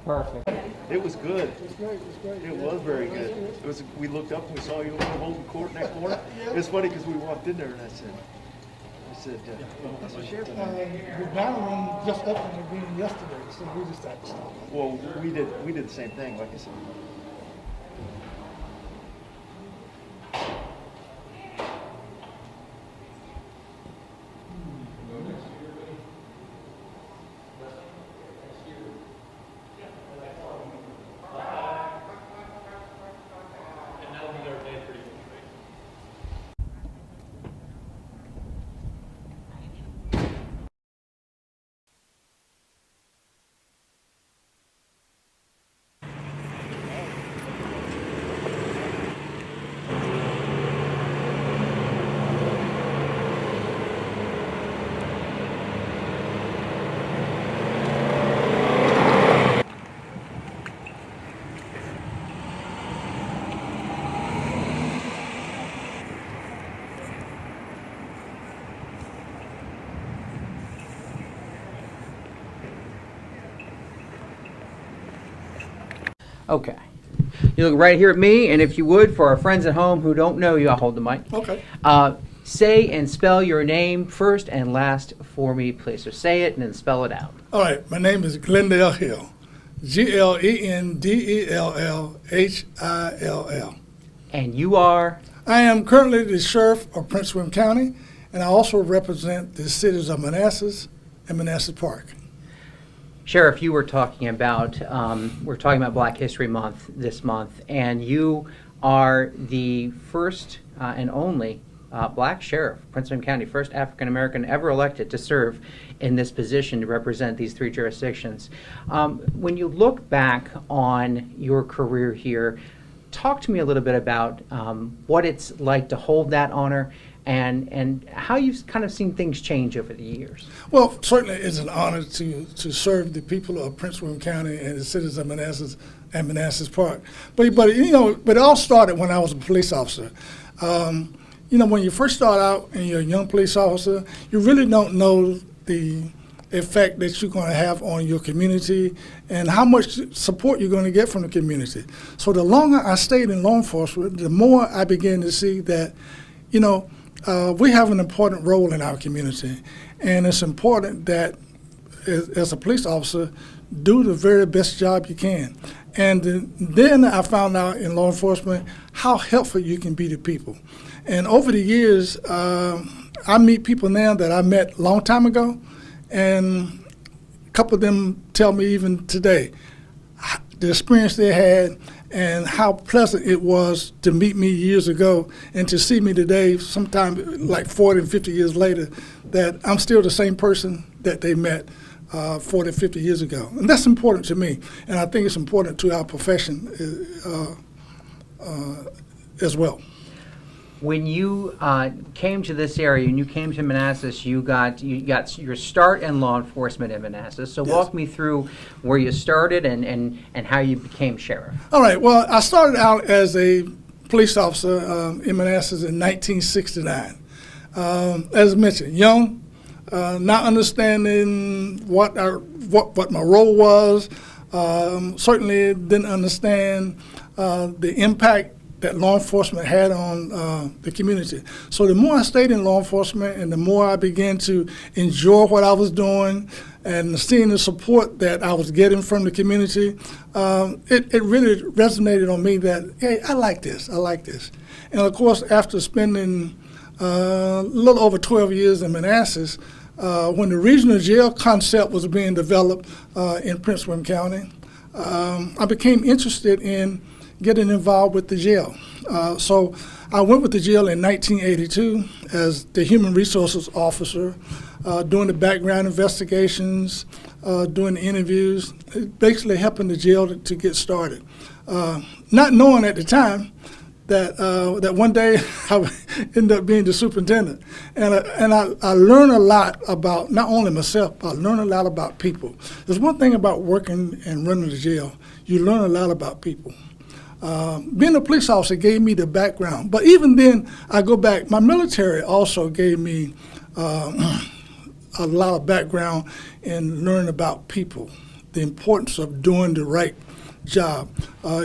Perfect. It was good. It was great. It was great. It was very good. It was. We looked up and we saw you over holding court in that corner. It's funny because we walked in there and I said, that's the sheriff. The battle room just opened again yesterday, so we just had to stop. Well, we did the same thing, like I said. Okay. You look right here at me, and if you would, for our friends at home who don't know you, I'll hold the mic. Okay. Say and spell your name first and last for me, please. So say it and then spell it out. All right. My name is Glendale Hill. Glendellhill. And you are? I am currently the sheriff of Prince William County, and I also represent the cities of Manassas and Manassas Park. Sheriff, you were talking about, we're talking about Black History Month this month, and you are the first and only black sheriff, Prince William County, first African American ever elected to serve in this position to represent these three jurisdictions. When you look back on your career here, talk to me a little bit about what it's like to hold that honor and how you've kind of seen things change over the years. Well, certainly it's an honor to serve the people of Prince William County and the citizens of Manassas and Manassas Park. But it all started when I was a police officer. When you first start out and you're a young police officer, you really don't know the effect that you're going to have on your community and how much support you're going to get from the community. So the longer I stayed in law enforcement, the more I began to see that, we have an important role in our community, and it's important that as a police officer, do the very best job you can. And then I found out in law enforcement how helpful you can be to people. And over the years, I meet people now that I met a long time ago, and a couple of them tell me even today the experience they had and how pleasant it was to meet me years ago and to see me today, sometime like 40 and 50 years later, that I'm still the same person that they met 40, 50 years ago. And that's important to me, and I think it's important to our profession as well. When you came to this area and you came to Manassas, you got your start in law enforcement in Manassas. So Yes. Walk me through where you started and how you became sheriff. All right. Well, I started out as a police officer in Manassas in 1969. As I mentioned, young, not understanding what my role was. Certainly didn't understand the impact that law enforcement had on the community. So the more I stayed in law enforcement and the more I began to enjoy what I was doing and seeing the support that I was getting from the community, it really resonated on me that, hey, I like this. And of course, after spending a little over 12 years in Manassas, when the regional jail concept was being developed in Prince William County, I became interested in getting involved with the jail. So I went with the jail in 1982 as the human resources officer, doing the background investigations, doing the interviews, basically helping the jail to get started. Not knowing at the time that one day I would end up being the superintendent. And I learned a lot about not only myself, but I learned a lot about people. There's one thing about working and running the jail, you learn a lot about people. Being a police officer gave me the background, but even then, I go back, my military also gave me a lot of background in learning about people the importance of doing the right job,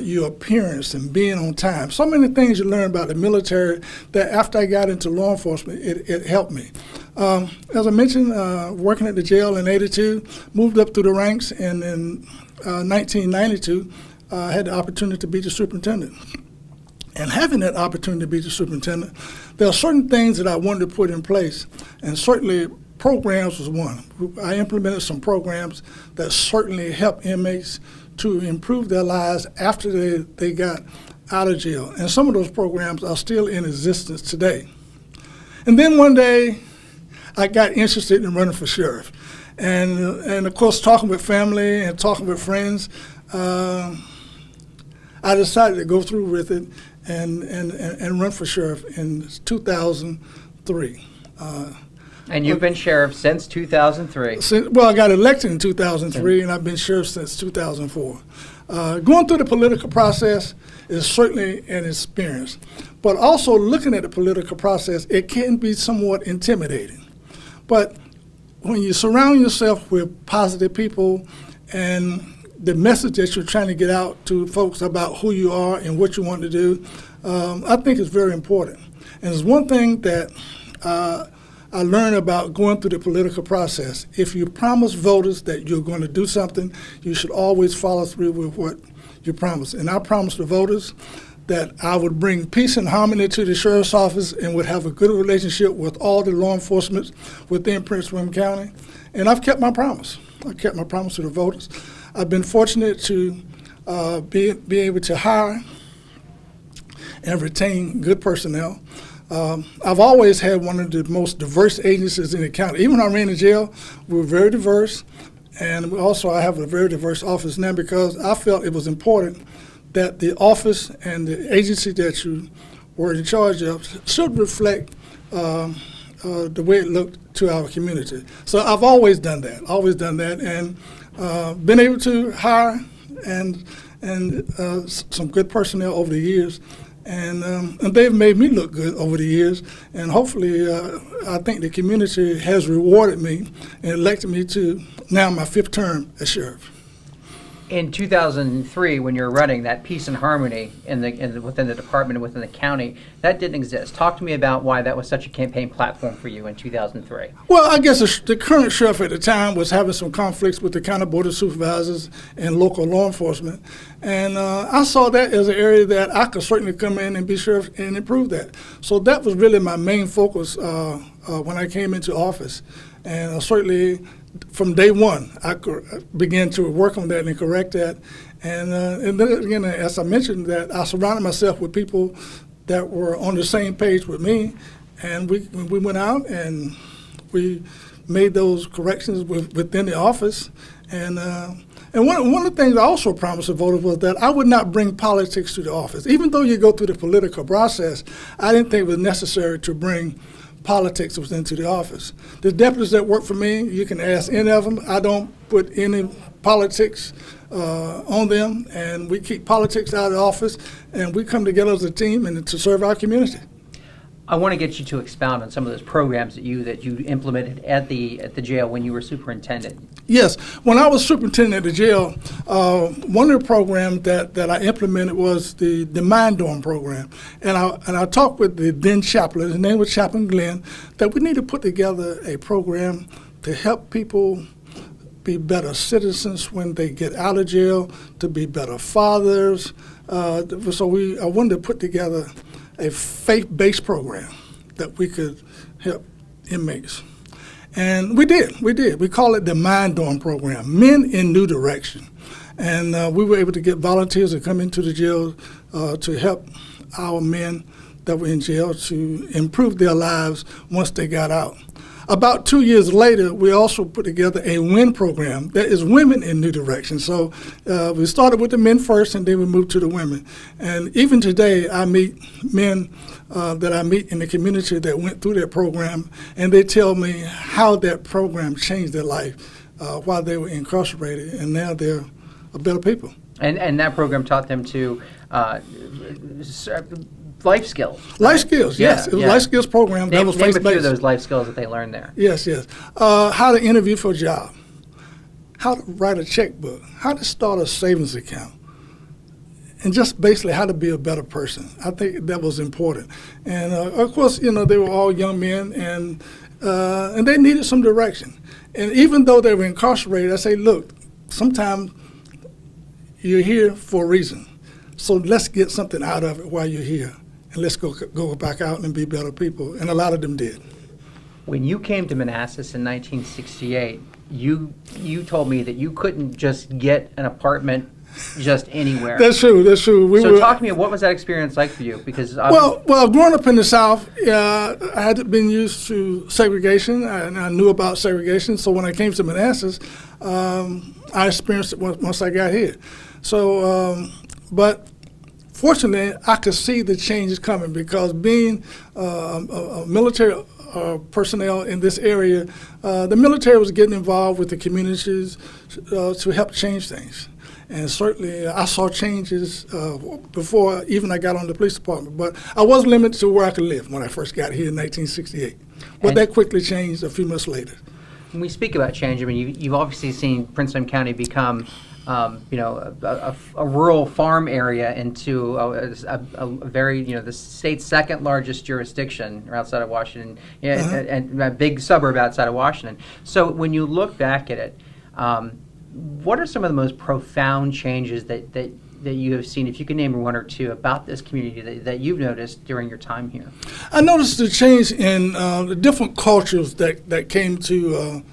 your appearance and being on time. So many things you learn about the military that after I got into law enforcement, it helped me. As I mentioned, working at the jail in '82, moved up through the ranks, and in 1992, I had the opportunity to be the superintendent. And having that opportunity to be the superintendent, there are certain things that I wanted to put in place, and certainly programs was one. I implemented some programs that certainly help inmates to improve their lives after they got out of jail. And some of those programs are still in existence today. And then one day, I got interested in running for sheriff. And of course, talking with family and talking with friends, I decided to go through with it and run for sheriff in 2003. And you've been sheriff since 2003. Well, I got elected in 2003, and I've been sheriff since 2004. Going through the political process is certainly an experience, but also looking at the political process, it can be somewhat intimidating. But when you surround yourself with positive people and the message that you're trying to get out to folks about who you are and what you want to do, I think is very important. And there's one thing that I learned about going through the political process. If you promise voters that you're going to do something, you should always follow through with what you promise. And I promised the voters that I would bring peace and harmony to the sheriff's office and would have a good relationship with all the law enforcement within Prince William County. And I've kept my promise. I kept my promise to the voters. I've been fortunate to be able to hire and retain good personnel. I've always had one of the most diverse agencies in the county. Even when I ran the jail, we were very diverse. And also I have a very diverse office now because I felt it was important that the office and the agency that you were in charge of should reflect the way it looked to our community. So I've always done that, and been able to hire and some good personnel over the years. And they've made me look good over the years. And hopefully, I think the community has rewarded me and elected me to now my 5th term as sheriff. In 2003, when you were running, that peace and harmony within the department and within the county, that didn't exist. Talk to me about why that was such a campaign platform for you in 2003. Well, I guess the current sheriff at the time was having some conflicts with the county board of supervisors and local law enforcement. And I saw that as an area that I could certainly come in and be sheriff and improve that. So that was really my main focus when I came into office. And certainly from day one, I began to work on that and correct that. And then again, as I mentioned, that I surrounded myself with people that were on the same page with me. And we went out and we made those corrections within the office. And one of the things I also promised the voters was that I would not bring politics to the office. Even though you go through the political process, I didn't think it was necessary to bring politics into the office. The deputies that work for me, you can ask any of them. I don't put any politics on them, and we keep politics out of the office, and we come together as a team and to serve our community. I want to get you to expound on some of those programs that you implemented at the jail when you were superintendent. Yes, when I was superintendent at the jail, one of the programs that I implemented was the Mind Dorm program, and I talked with the then chaplain, his name was Chaplain Glen, that we need to put together a program to help people be better citizens when they get out of jail, to be better fathers. So I wanted to put together a faith-based program that we could help inmates. And we did. We call it the Mind Dorm program, Men in New Direction. And we were able to get volunteers to come into the jail to help our men that were in jail to improve their lives once they got out. About 2 years later, we also put together a WIN program that is Women in New Direction. So we started with the men first, and then we moved to the women. And even today, I meet men that I meet in the community that went through that program, and they tell me how that program changed their life while they were incarcerated, and now they're a better people. And that program taught them to life skills. Right? Life skills, yes. It was a life skills program that was faith-based. Name a few of those life skills that they learned there. Yes. How to interview for a job. how to write a checkbook, how to start a savings account, and just basically how to be a better person. I think that was important. And of course, they were all young men, and they needed some direction. And even though they were incarcerated, I say, look, sometimes you're here for a reason. So let's get something out of it while you're here, and let's go back out and be better people. And a lot of them did. When you came to Manassas in 1968, you told me that you couldn't just get an apartment just anywhere. That's true. Talk to me, what was that experience like for you? Because well, growing up in the South, I had been used to segregation, and I knew about segregation. So when I came to Manassas, I experienced it once I got here. So, but fortunately, I could see the changes coming because being a military personnel in this area, the military was getting involved with the communities to help change things. And certainly I saw changes before even I got on the police department. But I was limited to where I could live when I first got here in 1968. But that quickly changed a few months later. When we speak about change, I mean, you've obviously seen Prince William County become a rural farm area into a very, the state's second largest jurisdiction outside of Washington, and a big suburb outside of Washington. So when you look back at it, what are some of the most profound changes that you have seen, if you can name one or two, about this community that you've noticed during your time here? I noticed the change in the different cultures that came to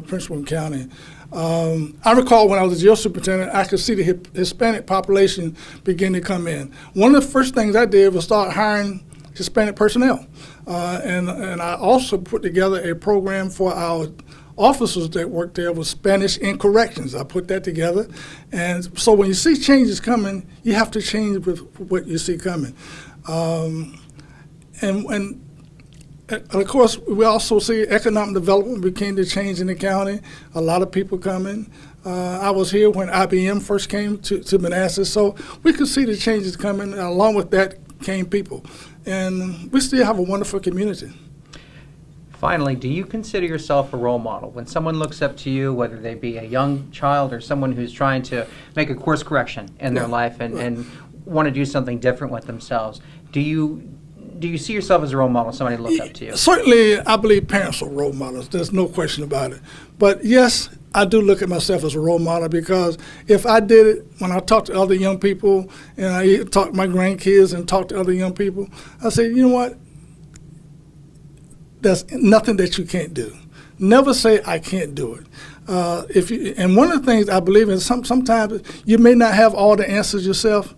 Prince William County. I recall when I was a jail superintendent, I could see the Hispanic population begin to come in. One of the first things I did was start hiring Hispanic personnel. And I also put together a program for our officers that worked there with Spanish in corrections. I put that together. And so when you see changes coming, you have to change with what you see coming. And of course, we also see economic development became the change in the county. A lot of people coming. I was here when IBM first came to Manassas, so we could see the changes coming. And along with that came people. And we still have a wonderful community. Finally, do you consider yourself a role model? When someone looks up to you, whether they be a young child or someone who's trying to make a course correction in their life and want to do something different with themselves, do you see yourself as a role model, somebody to look up to you? Certainly, I believe parents are role models. There's no question about it. But yes, I do look at myself as a role model because if I did it when I talk to other young people and I talk to my grandkids and talk to other young people, I say, you know what? There's nothing that you can't do. Never say I can't do it. And one of the things I believe in, sometimes you may not have all the answers yourself.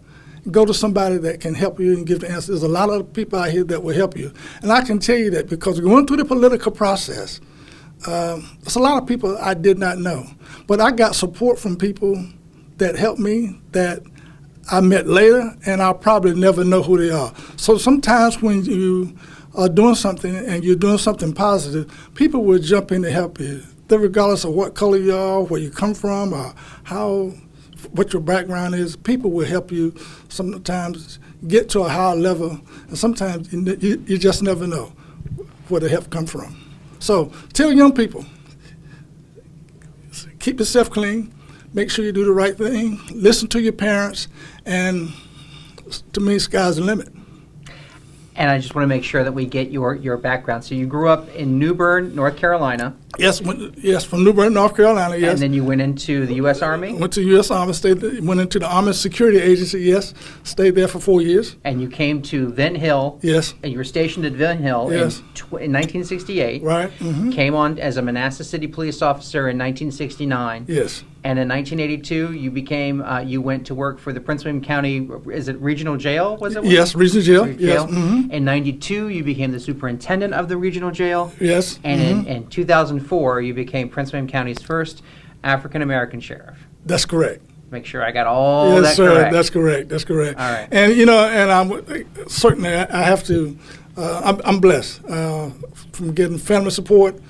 Go to somebody that can help you and give the answers. There's a lot of people out here that will help you. And I can tell you that because going through the political process, there's a lot of people I did not know. But I got support from people that helped me that I met later, and I'll probably never know who they are. So sometimes when you are doing something and you're doing something positive, people will jump in to help you, regardless of what color you are, where you come from, or what your background is. People will help you sometimes get to a higher level, and sometimes you just never know where the help comes from. So tell young people, keep yourself clean, make sure you do the right thing, listen to your parents, and to me, sky's the limit. And I just want to make sure that we get your background. So you grew up in New Bern, North Carolina. Yes, from New Bern, North Carolina, yes. And then you went into the U.S. Army? Went to the U.S. Army, went into the Army Security Agency, yes. Stayed there for 4 years. And you came to Van Hill. Yes. And you were stationed at Van Hill in 1968. Right. Mm-hmm. Came on as a Manassas City police officer in 1969. Yes. And in 1982, you went to work for the Prince William County, is it Regional Jail, was it? Yes, Regional Jail, yes. Mm-hmm. In 92, you became the superintendent of the Regional Jail. Yes. And in 2004, you became Prince William County's first African-American sheriff. That's correct. Make sure I got all that correct. That's correct. That's correct. All right. And, and I'm certainly, I have to, I'm blessed from getting family support.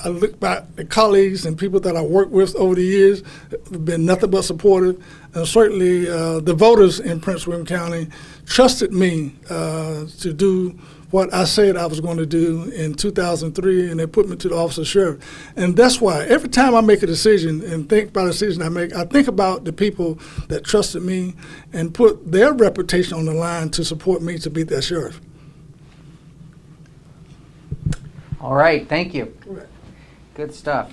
I look back at colleagues and people that I worked with over the years have been nothing but supportive. And certainly the voters in Prince William County trusted me to do what I said I was going to do in 2003, and they put me to the office of sheriff. And that's why every time I make a decision and think about a decision I make, I think about the people that trusted me and put their reputation on the line to support me to be their sheriff. All right, thank you. Correct. Good stuff.